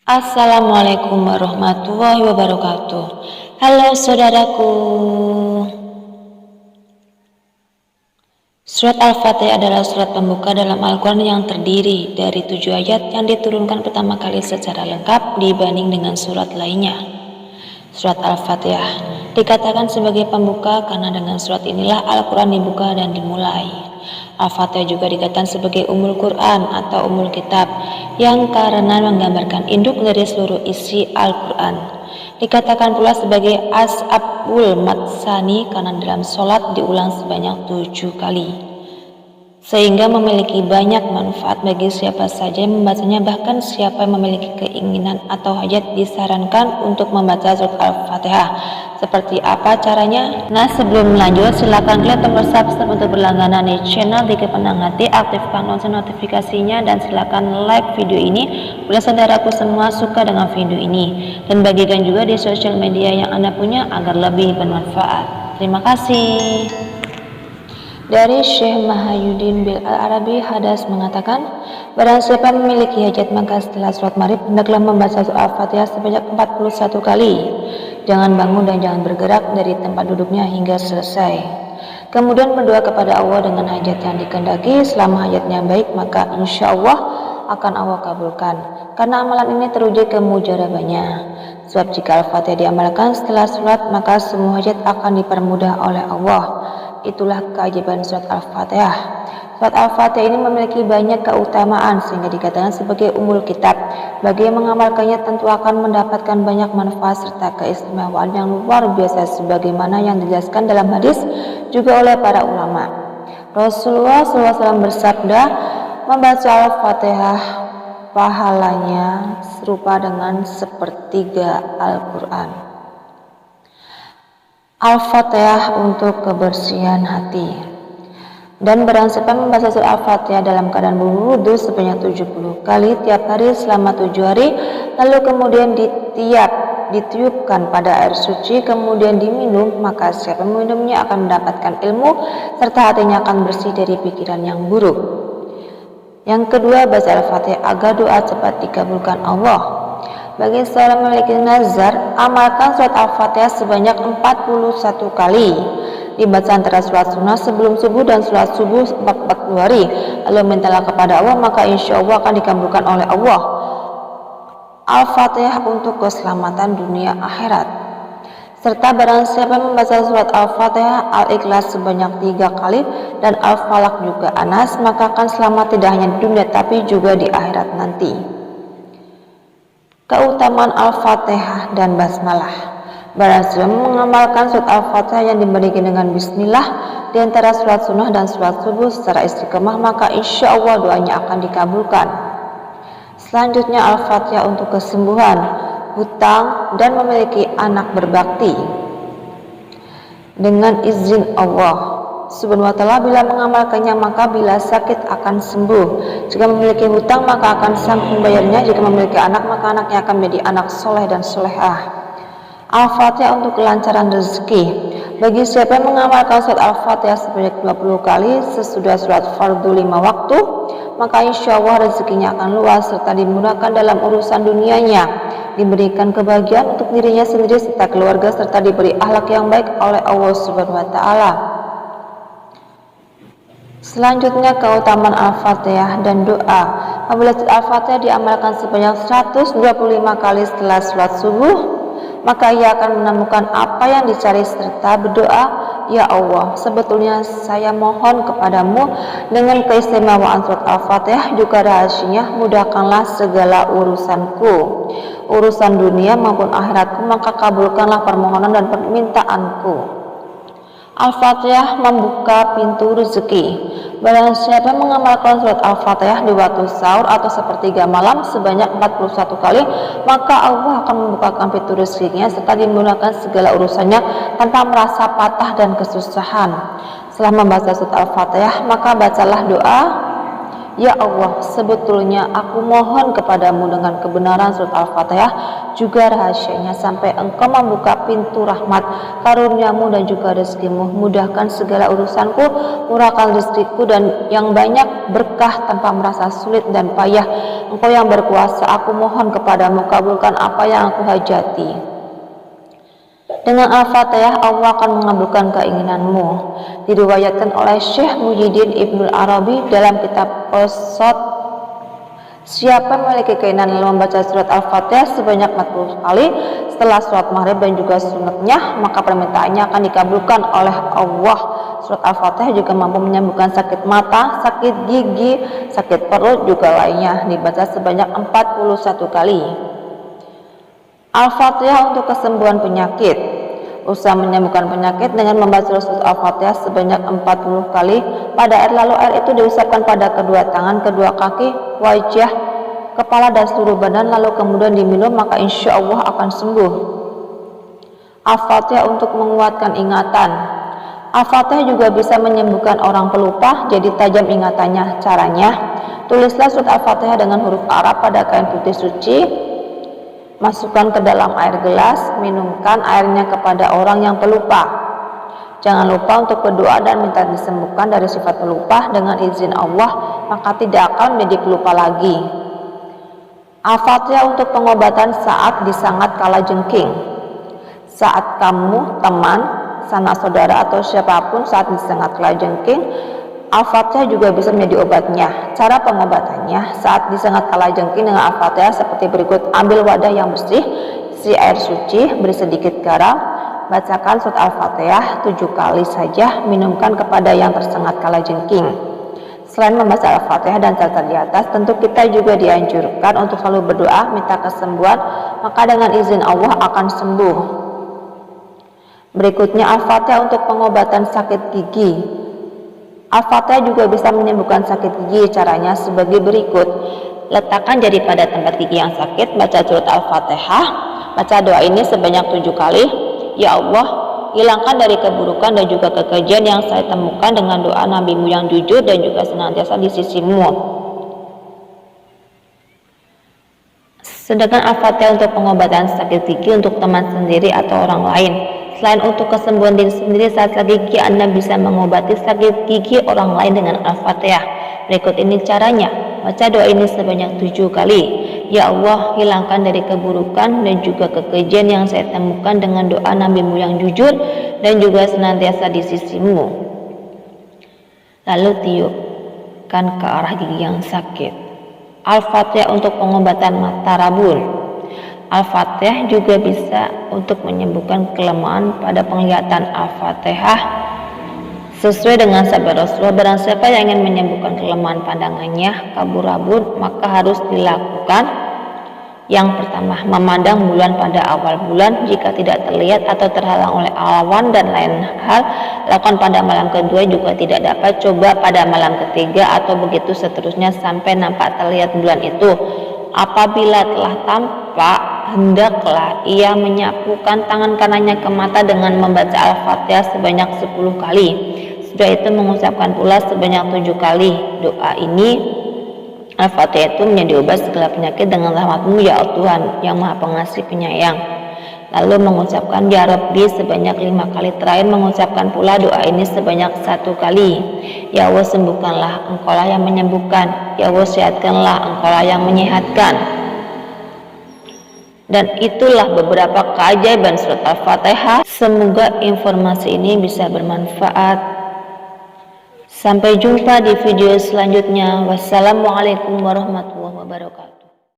Assalamualaikum warahmatullahi wabarakatuh. Halo saudaraku. Surat Al-Fatihah adalah surat pembuka dalam Al-Quran yang terdiri dari 7 ayat yang diturunkan pertama kali secara lengkap dibanding dengan surat lainnya. Surat Al-Fatihah dikatakan sebagai pembuka karena dengan surat inilah Al-Quran dibuka dan dimulai. Al-Fatihah juga dikatakan sebagai Ummul Quran atau Ummul Kitab yang karena menggambarkan induk dari seluruh isi Al-Quran. Dikatakan pula sebagai As'abul Matsani karena dalam sholat diulang sebanyak 7 kali, sehingga memiliki banyak manfaat bagi siapa saja yang membacanya. Bahkan siapa yang memiliki keinginan atau hajat disarankan untuk membaca surat Al-Fatihah. Seperti apa caranya? Nah, sebelum lanjut silakan klik tombol subscribe untuk berlangganan di channel Diki Pandang Hati, aktifkan lonceng notifikasinya, dan silakan like video ini bila saudaraku semua suka dengan video ini, dan bagikan juga di sosial media yang Anda punya agar lebih bermanfaat. Terima kasih. Dari Syekh Mahyuddin bil Al-Arabi Hadas mengatakan, barang siapa memiliki hajat maka setelah sholat maghrib hendaklah membaca surah Al-Fatihah sebanyak 41 kali. Jangan bangun dan jangan bergerak dari tempat duduknya hingga selesai. Kemudian berdoa kepada Allah dengan hajat yang dikehendaki. Selama hajatnya baik maka insya Allah akan Allah kabulkan, karena amalan ini teruji kemujarabahnya. Sebab jika Al-Fatihah diamalkan setelah sholat maka semua hajat akan dipermudah oleh Allah. Itulah keajaiban surat Al-Fatihah. Surat Al-Fatihah ini memiliki banyak keutamaan sehingga dikatakan sebagai Ummul Kitab. Bagi yang mengamalkannya tentu akan mendapatkan banyak manfaat serta keistimewaan yang luar biasa sebagaimana yang dijelaskan dalam hadis juga oleh para ulama. Rasulullah SAW bersabda, membaca Al-Fatihah pahalanya serupa dengan sepertiga Al-Quran. Al-Fatihah untuk kebersihan hati. Dan barang siapa membaca surah Al-Fatihah dalam keadaan berwudu sebanyak 70 kali tiap hari selama 7 hari, lalu kemudian ditiupkan pada air suci kemudian diminum, maka siapa meminumnya akan mendapatkan ilmu serta hatinya akan bersih dari pikiran yang buruk. Yang kedua, baca Al-Fatihah agar doa cepat dikabulkan Allah. Bagi seorang memiliki nazar, amalkan surat Al-Fatihah sebanyak 41 kali. Dibaca antara sholat sunnah sebelum subuh dan sholat subuh 40 hari. Lalu mintalah kepada Allah, maka insya Allah akan dikabulkan oleh Allah. Al-Fatihah untuk keselamatan dunia akhirat. Serta barang siapa membaca surat Al-Fatihah, Al-Ikhlas sebanyak 3 kali dan Al-Falaq juga Anas, maka akan selamat tidak hanya di dunia tapi juga di akhirat nanti. Keutamaan Al-Fatihah dan Basmalah. Barang siapa mengamalkan surat Al-Fatihah yang dimulai dengan Bismillah di antara sholat sunnah dan sholat subuh secara istiqomah, maka insya Allah doanya akan dikabulkan. Selanjutnya Al-Fatihah untuk kesembuhan, hutang, dan memiliki anak berbakti. Dengan izin Allah Subhanahu wa ta'ala, bila mengamalkannya maka bila sakit akan sembuh. Jika memiliki hutang maka akan sanggup membayarnya. Jika memiliki anak maka anaknya akan menjadi anak soleh dan solehah. Al-Fatihah untuk kelancaran rezeki. Bagi siapa yang mengamalkan surat Al-Fatihah sebanyak 20 kali sesudah surat fardu 5 waktu, maka insya Allah rezekinya akan luas serta dimudahkan dalam urusan dunianya, diberikan kebahagiaan untuk dirinya sendiri serta keluarga, serta diberi akhlak yang baik oleh Allah Subhanahu wa ta'ala. Selanjutnya keutamaan Al-Fatihah dan doa. Apabila Al-Fatihah diamalkan sebanyak 125 kali setelah sholat subuh, maka ia akan menemukan apa yang dicari serta berdoa, ya Allah, sebetulnya saya mohon kepadamu dengan keistimewaan surat Al-Fatihah juga rahasianya, mudahkanlah segala urusanku, urusan dunia maupun akhiratku, maka kabulkanlah permohonan dan permintaanku. Al-Fatihah membuka pintu rezeki. Barang siapa mengamalkan surat Al-Fatihah di waktu sahur atau sepertiga malam sebanyak 41 kali, maka Allah akan membukakan pintu rezekinya serta dimudahkan segala urusannya tanpa merasa patah dan kesusahan. Setelah membaca surat Al-Fatihah, maka bacalah doa, Ya Allah, sebetulnya aku mohon kepadamu dengan kebenaran surat Al-Fatihah, juga rahasianya, sampai engkau membuka pintu rahmat, karuniamu dan juga rezekimu. Mudahkan segala urusanku, murahkan rezekiku dan yang banyak berkah tanpa merasa sulit dan payah. Engkau yang berkuasa, aku mohon kepadamu, kabulkan apa yang aku hajati. Dengan Al-Fatihah, Allah akan mengabulkan keinginanmu. Diriwayatkan oleh Syekh Muhyiddin Ibnul Arabi dalam kitab Qasad, siapa memiliki keinginan membaca surat Al-Fatihah sebanyak 40 kali setelah sholat maghrib dan juga sunatnya, maka permintaannya akan dikabulkan oleh Allah. Surat Al-Fatihah juga mampu menyembuhkan sakit mata, sakit gigi, sakit perut, juga lainnya. Dibaca sebanyak 41 kali. Al-Fatihah untuk kesembuhan penyakit. Usaha menyembuhkan penyakit dengan membaca surat Al-Fatihah sebanyak 40 kali pada air, lalu air itu diusapkan pada kedua tangan, kedua kaki, wajah, kepala dan seluruh badan, lalu kemudian diminum, maka insya Allah akan sembuh. Al-Fatihah untuk menguatkan ingatan. Al-Fatihah juga bisa menyembuhkan orang pelupa jadi tajam ingatannya. Caranya, tulislah surat Al-Fatihah dengan huruf Arab pada kain putih suci, masukkan ke dalam air gelas, minumkan airnya kepada orang yang pelupa. Jangan lupa untuk berdoa dan minta disembuhkan dari sifat pelupa. Dengan izin Allah, maka tidak akan menjadi pelupa lagi. Al-Fatihah untuk pengobatan saat disangat kalajengking. Saat kamu, teman, sanak saudara atau siapapun saat disangat kalajengking, Al-Fatihah juga bisa menjadi obatnya. Cara pengobatannya saat disengat kalajengking dengan Al-Fatihah seperti berikut. Ambil wadah yang bersih, isi air suci, beri sedikit garam, bacakan surat Al-Fatihah 7 kali saja, minumkan kepada yang tersengat kalajengking. Selain membaca Al-Fatihah dan catat di atas, tentu kita juga dianjurkan untuk selalu berdoa minta kesembuhan, maka dengan izin Allah akan sembuh. Berikutnya Al-Fatihah untuk pengobatan sakit gigi. Al-Fatihah juga bisa menyembuhkan sakit gigi. Caranya sebagai berikut. Letakkan jari pada tempat gigi yang sakit, baca surat Al-Fatihah, baca doa ini sebanyak 7 kali. Ya Allah, hilangkan dari keburukan dan juga kekejian yang saya temukan dengan doa Nabi-Mu yang jujur dan juga senantiasa di sisi-Mu. Sedangkan Al-Fatihah untuk pengobatan sakit gigi untuk teman sendiri atau orang lain. Selain untuk kesembuhan diri sendiri saat sakit gigi, Anda bisa mengobati sakit gigi orang lain dengan Al-Fatihah. Berikut ini caranya. Baca doa ini sebanyak 7 kali. Ya Allah, hilangkan dari keburukan dan juga kekejian yang saya temukan dengan doa Nabi-Mu yang jujur dan juga senantiasa di sisi-Mu. Lalu tiupkan ke arah gigi yang sakit. Al-Fatihah untuk pengobatan mata rabun. Al-Fatihah juga bisa untuk menyembuhkan kelemahan pada penglihatan. Al-Fatihah sesuai dengan sabda Rasulullah, barang siapa yang ingin menyembuhkan kelemahan pandangannya kabur rabun, maka harus dilakukan yang pertama, memandang bulan pada awal bulan. Jika tidak terlihat atau terhalang oleh awan dan lain hal, lakukan pada malam kedua. Juga tidak dapat, coba pada malam ketiga atau begitu seterusnya sampai nampak terlihat bulan itu. Apabila telah tampak, hendaklah ia menyapukan tangan kanannya ke mata dengan membaca Al-Fatihah sebanyak 10 kali. Sudah itu mengucapkan pula sebanyak 7 kali. Doa ini Al-Fatihah itu menjadi obat segala penyakit dengan rahmat-Mu ya Tuhan yang Maha Pengasih Penyayang. Lalu mengucapkan Ya Rabbi sebanyak 5 kali. Terakhir mengucapkan pula doa ini sebanyak 1 kali. Ya Allah, sembuhkanlah, Engkaulah yang menyembuhkan. Ya Allah, sehatkanlah, Engkaulah yang menyehatkan. Dan itulah beberapa keajaiban surat Al-Fatihah. Semoga informasi ini bisa bermanfaat. Sampai jumpa di video selanjutnya. Wassalamualaikum warahmatullahi wabarakatuh.